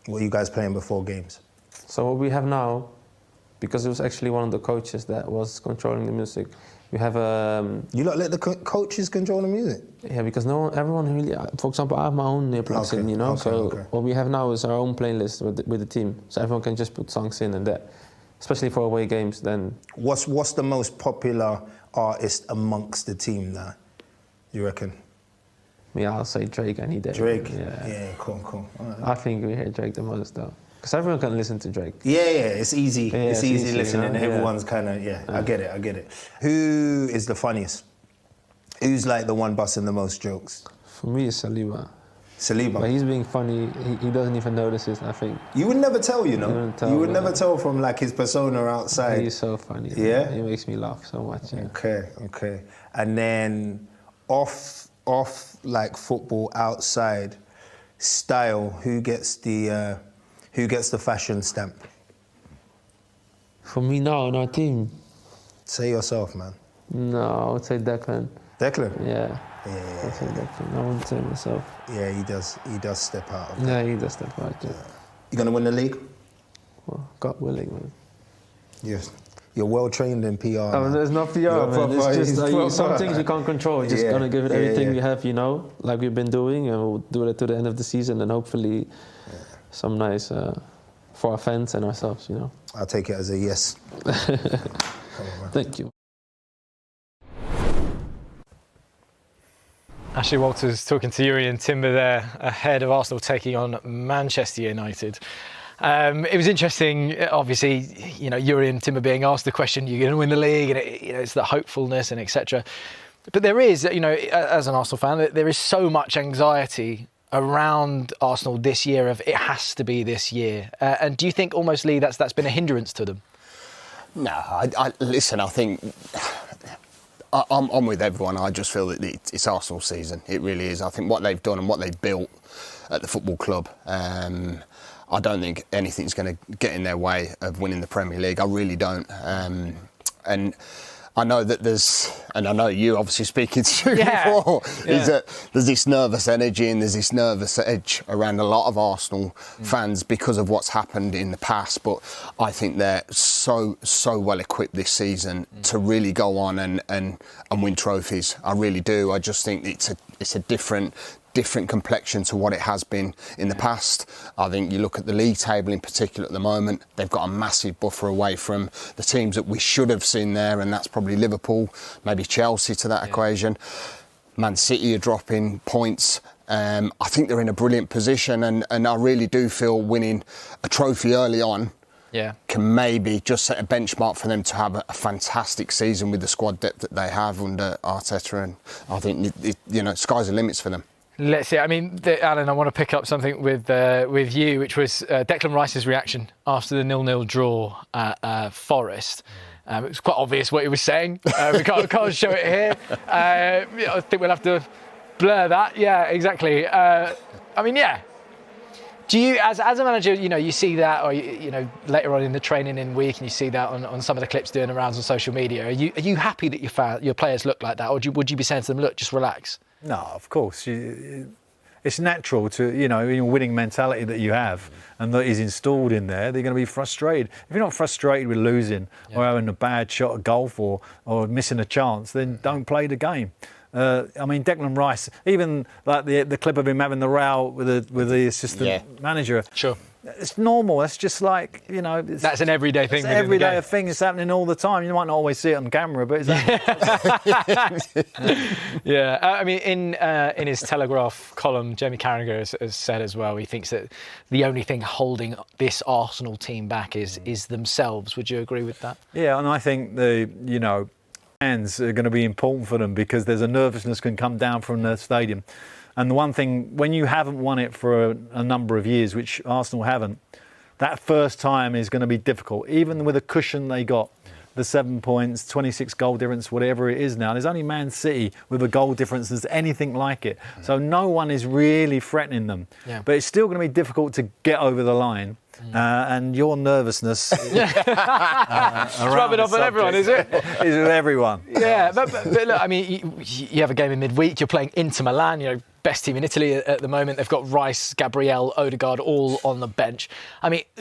What are you guys playing before games? So what we have now, because it was actually one of the coaches that was controlling the music, we have You not let the coaches control the music? Yeah, because everyone really. For example, I have my own earplugs in, you know. What we have now is our own playlist with the team, so everyone can just put songs in, and that, especially for away games. Then what's the most popular artist amongst the team now, you reckon? Yeah, I'll say Drake any day. Drake? Yeah, cool. All right. I think we hear Drake the most, though. Because everyone can listen to Drake. Yeah, it's easy. Yeah, it's easy listening. You know? Everyone's kind of, I get it. Who is the funniest? Who's the one busting the most jokes? For me, it's Saliba. Saliba? But he's being funny. He doesn't even notice it, I think. You would never tell, you know? You would never tell from his persona outside. He's so funny. Yeah? He makes me laugh so much. Yeah. Okay. And then off football, outside style, who gets the fashion stamp? For me now in our team, Say yourself, man. No, I would say Declan. Declan? Yeah. Yeah. I would say Declan. I wouldn't say myself. Yeah, he does step out of that. Yeah, he does step out, yeah. You going to win the league? Well, God willing, man. Yes. You're well trained in PR. Oh, there's no PR, man. It's just some things you can't control. You're just gonna give it everything you have, like we've been doing, and we'll do it to the end of the season, and hopefully some nice for our fans and ourselves, I'll take it as a yes. Thank you. Ashley Walters talking to Yuri and Timber there ahead of Arsenal taking on Manchester United. It was interesting, obviously, Yuri and Timber being asked the question, you're going to win the league, and it's the hopefulness and etc. But there is, as an Arsenal fan, there is so much anxiety around Arsenal this year of it has to be this year. And do you think almost, Lee, that's been a hindrance to them? No, listen, I think I'm with everyone. I just feel that it's Arsenal's season. It really is. I think what they've done and what they've built at the football club, I don't think anything's going to get in their way of winning the Premier League. I really don't. And I know that and I know you obviously speaking to you before, is that there's this nervous energy and there's this nervous edge around a lot of Arsenal fans because of what's happened in the past. But I think they're so well equipped this season to really go on and win trophies. I really do. I just think it's a different complexion to what it has been in the past. I think you look at the league table in particular at the moment, they've got a massive buffer away from the teams that we should have seen there, and that's probably Liverpool, maybe Chelsea to that equation. Man City are dropping points. I think they're in a brilliant position, and I really do feel winning a trophy early on can maybe just set a benchmark for them to have a fantastic season with the squad depth that they have under Arteta, and I think sky's the limits for them. Let's see. I mean, Alan, I want to pick up something with you, which was Declan Rice's reaction after the 0-0 draw at Forest. It was quite obvious what he was saying. We can't show it here. I think we'll have to blur that. Yeah, exactly. Do you, as a manager, you see that, or later on in the training in week, and you see that on some of the clips doing the rounds on social media? Are you happy that your players look like that, or would you be saying to them, look, just relax? No, of course. It's natural to, your winning mentality that you have and that is installed in there, they're going to be frustrated. If you're not frustrated with losing or having a bad shot at golf or missing a chance, then don't play the game. Declan Rice, even like the clip of him having the row with the assistant manager. Sure. It's normal. It's just like, that's an everyday thing. It's an everyday thing. It's happening all the time. You might not always see it on camera, but it's in his Telegraph column, Jamie Carragher has said as well, he thinks that the only thing holding this Arsenal team back is themselves. Would you agree with that? Yeah, and I think fans are going to be important for them because there's a nervousness can come down from the stadium. And the one thing, when you haven't won it for a number of years, which Arsenal haven't, that first time is going to be difficult. Even with a cushion they got, the 7 points, 26 goal difference, whatever it is now. There's only Man City with a goal difference that's anything like it. So no one is really threatening them. Yeah. But it's still going to be difficult to get over the line. And your nervousness is rubbing off on everyone, is it? Is with everyone. Yeah, but look, you have a game in midweek. You're playing Inter Milan. Best team in Italy at the moment. They've got Rice, Gabriel, Odegaard all on the bench.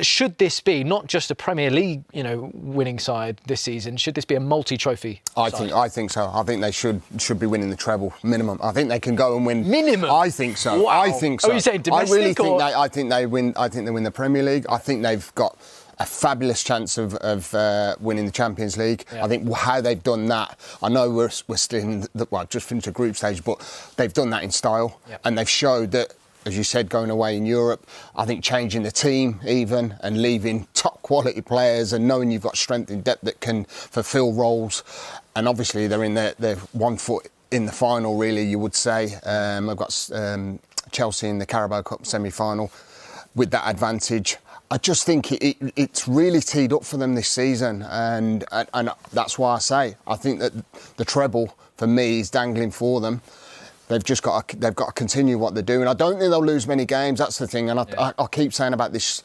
Should this be not just a Premier League, winning side this season? Should this be a multi-trophy side? I think so. I think they should be winning the treble minimum. I think they can go and win. Minimum. I think so. Wow. I think so. Are you saying domestic? I really think I think they win. I think they win the Premier League. I think they've got a fabulous chance of winning the Champions League. Yeah. I think how they've done that, I know we're still in just finished the group stage, but they've done that in style. Yeah. And they've showed that, as you said, going away in Europe, I think changing the team even and leaving top quality players and knowing you've got strength in depth that can fulfil roles. And obviously they're in their 1 foot in the final, really, you would say. I've got Chelsea in the Carabao Cup semi-final with that advantage. I just think it's really teed up for them this season, and that's why I say I think that the treble for me is dangling for them. They've got to continue what they're doing. I don't think they'll lose many games. That's the thing, and I keep saying about this.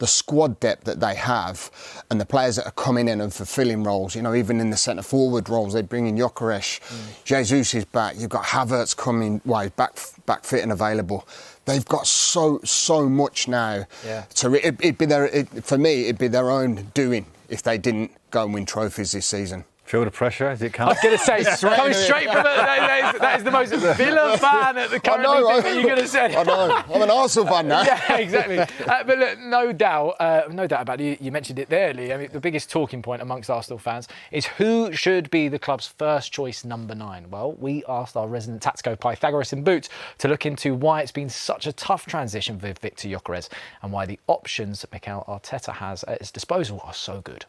the squad depth that they have and the players that are coming in and fulfilling roles, you know, even in the centre forward roles, they bring in Gyökeres, Jesus is back, you've got Havertz coming, well, he's back fit and available. They've got so much now. Yeah. So for me, it'd be their own doing if they didn't go and win trophies this season. Feel the pressure as it comes. I was going to say, coming straight from that is the most Villa fan at the current thing that you're going to say. I know. I'm an Arsenal fan now. Yeah, exactly. But look, no doubt about it. You mentioned it there, Lee. I mean, the biggest talking point amongst Arsenal fans is who should be the club's first choice number 9. Well, we asked our resident Tactico Pythagoras in boots to look into why it's been such a tough transition for Viktor Gyökeres and why the options that Mikel Arteta has at his disposal are so good.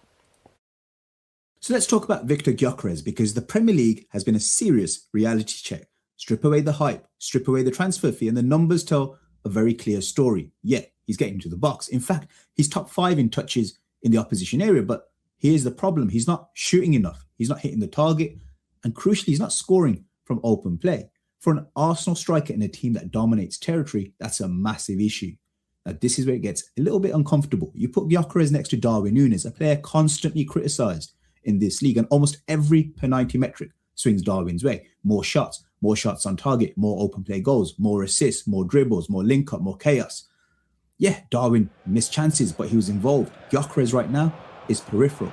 So let's talk about Viktor Gyökeres, because the Premier League has been a serious reality check. Strip away the hype, strip away the transfer fee, and the numbers tell a very clear story. Yeah, he's getting to the box. In fact, he's top 5 in touches in the opposition area, but here's the problem. He's not shooting enough. He's not hitting the target. And crucially, he's not scoring from open play. For an Arsenal striker in a team that dominates territory, that's a massive issue. Now, this is where it gets a little bit uncomfortable. You put Gyökeres next to Darwin Núñez, a player constantly criticised in this league, and almost every penalty metric swings Darwin's way. More shots on target, more open play goals, more assists, more dribbles, more link up, more chaos. Yeah, Darwin missed chances, but he was involved. Gyökeres right now is peripheral,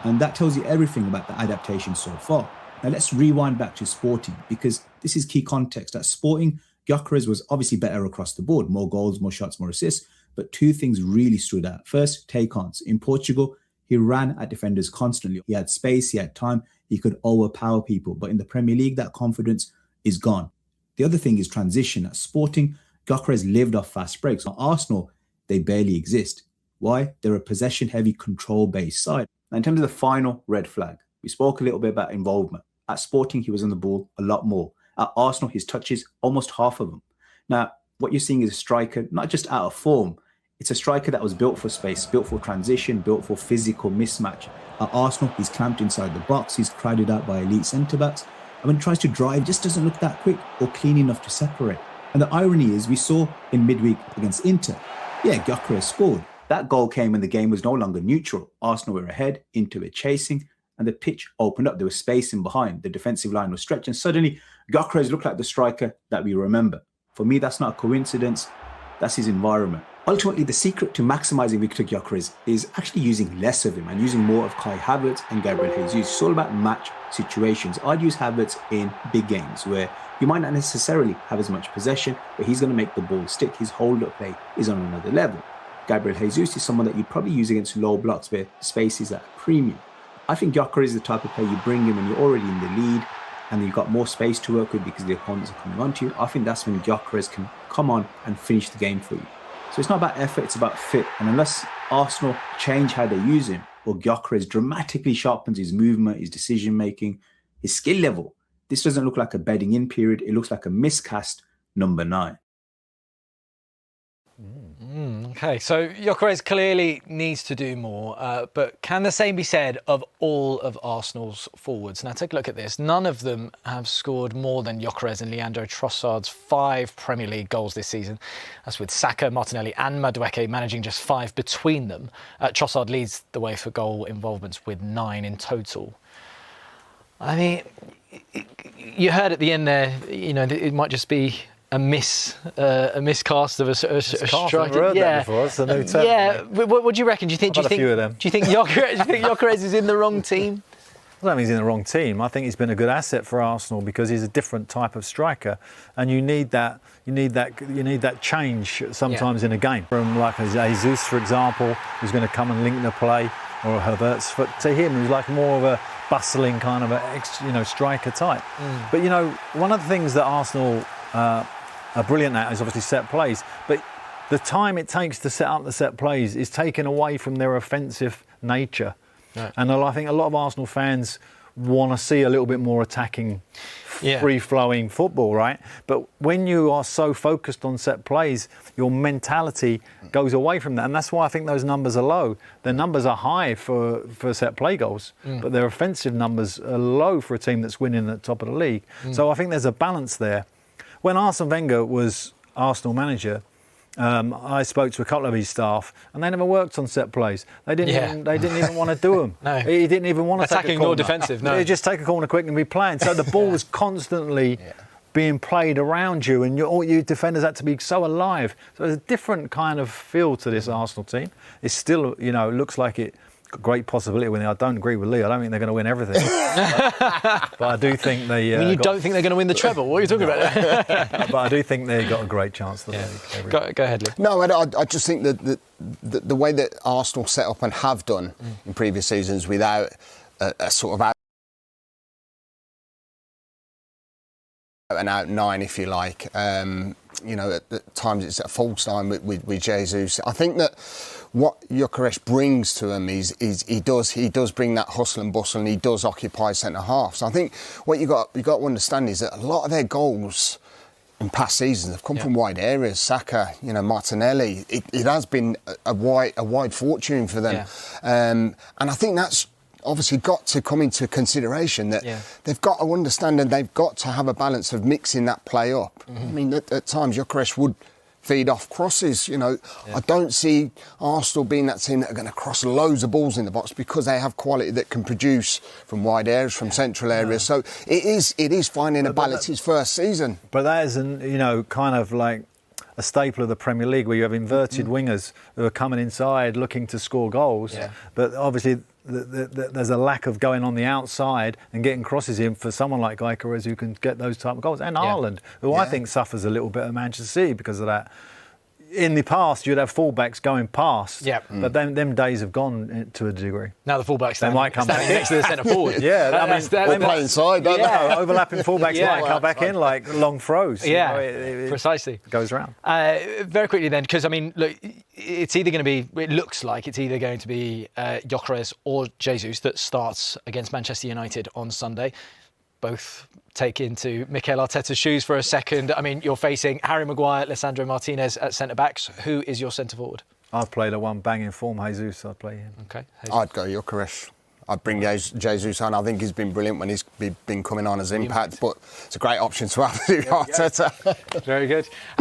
and that tells you everything about the adaptation so far. Now let's rewind back to Sporting, because this is key context. At Sporting, Gyökeres was obviously better across the board, more goals, more shots, more assists, but 2 things really stood out. First, take-ons. In Portugal, he ran at defenders constantly. He had space, he had time, he could overpower people. But in the Premier League, that confidence is gone. The other thing is transition. At Sporting, Gyökeres lived off fast breaks. On Arsenal, they barely exist. Why? They're a possession-heavy, control-based side. Now, in terms of the final red flag, we spoke a little bit about involvement. At Sporting, he was on the ball a lot more. At Arsenal, his touches, almost half of them. Now, what you're seeing is a striker, not just out of form, it's a striker that was built for space, built for transition, built for physical mismatch. At Arsenal, he's clamped inside the box, he's crowded out by elite centre-backs, and when he tries to drive, just doesn't look that quick or clean enough to separate. And the irony is, we saw in midweek against Inter, Gyökeres scored. That goal came when the game was no longer neutral. Arsenal were ahead, Inter were chasing, and the pitch opened up. There was space in behind. The defensive line was stretched, and suddenly Gyökeres looked like the striker that we remember. For me, that's not a coincidence. That's his environment. Ultimately, the secret to maximising Viktor Gyökeres is actually using less of him and using more of Kai Havertz and Gabriel Jesus. It's all about match situations. I'd use Havertz in big games where you might not necessarily have as much possession, but he's going to make the ball stick. His hold-up play is on another level. Gabriel Jesus is someone that you'd probably use against low blocks where space is at a premium. I think Gyökeres is the type of player you bring him when you're already in the lead and you've got more space to work with because the opponents are coming onto you. I think that's when Gyökeres can come on and finish the game for you. So it's not about effort, it's about fit. And unless Arsenal change how they use him, or Gyökeres dramatically sharpens his movement, his decision-making, his skill level, this doesn't look like a bedding in period. It looks like a miscast number 9. Okay, so Gyökeres clearly needs to do more, but can the same be said of all of Arsenal's forwards? Now take a look at this. None of them have scored more than Gyökeres and Leandro Trossard's 5 Premier League goals this season. That's with Saka, Martinelli and Madueke managing just 5 between them. Trossard leads the way for goal involvements with 9 in total. I mean, you heard at the end there, you know, it might just be a miscast of a striker. Yeah, before. It's a new term. Yeah. What do you reckon? Do you think Gyökeres is in the wrong team? I don't think he's in the wrong team. I think he's been a good asset for Arsenal because he's a different type of striker, and you need that change sometimes in a game. From like a Jesus, for example, who's going to come and link the play, or a Havertz. But to him, he's like more of a bustling kind of a striker type. But one of the things that Arsenal are brilliant at is obviously set plays, but the time it takes to set up the set plays is taken away from their offensive nature. Right. And I think a lot of Arsenal fans want to see a little bit more attacking, free-flowing football, right? But when you are so focused on set plays, your mentality goes away from that. And that's why I think those numbers are low. Their numbers are high for set play goals, but their offensive numbers are low for a team that's winning at the top of the league. So I think there's a balance there. When Arsene Wenger was Arsenal manager, I spoke to a couple of his staff, and they never worked on set plays. They didn't even want to do them. No. He didn't even want to take a attacking corner. nor defensive. No, He'd just take a corner quick and be playing. So the ball was constantly being played around you, and all you defenders had to be so alive. So there's a different kind of feel to this Arsenal team. It's still, looks like it. Great possibility of winning. I don't agree with Lee. I don't think they're going to win everything, but I do think they. You don't think they're going to win the treble? What are you talking about? But I do think they've got a great chance to league. Go ahead, Lee. No, I just think that the way that Arsenal set up and have done in previous seasons without a sort of out 9, if you like. At times it's at false time with Jesus. I think that what Gyökeres brings to him is he does bring that hustle and bustle, and he does occupy centre half. So I think what you got to understand is that a lot of their goals in past seasons have come from wide areas. Saka, Martinelli. It has been a wide fortune for them, and I think that's obviously got to come into consideration that they've got to understand, and they've got to have a balance of mixing that play up. I mean, at times Gyökeres would feed off crosses. I don't see Arsenal being that team that are going to cross loads of balls in the box, because they have quality that can produce from wide areas, from central areas. So it is finding a balance his first season. But that isn't, kind of like a staple of the Premier League, where you have inverted wingers who are coming inside looking to score goals. But obviously there's a lack of going on the outside and getting crosses in for someone like Gyökeres who can get those type of goals. And Haaland, who I think suffers a little bit at Manchester City because of that. In the past, you'd have fullbacks going past, but them days have gone to a degree. Now the fullbacks might come back next to the centre forward. They play inside, don't they? Overlapping fullbacks might come back in like long throws. Precisely. It goes around. Very quickly then, because look, it's either going to be. It looks like it's either going to be Gyökeres or Jesus that starts against Manchester United on Sunday. Both take into Mikel Arteta's shoes for a second. I mean, you're facing Harry Maguire, Lisandro Martinez at centre-backs. Who is your centre-forward? I've played a one banging form, Jesus. I'd play him. Okay. I'd go Gyökeres. I'd bring Jesus on. I think he's been brilliant when he's been coming on as impact, but it's a great option to have Arteta. Very good.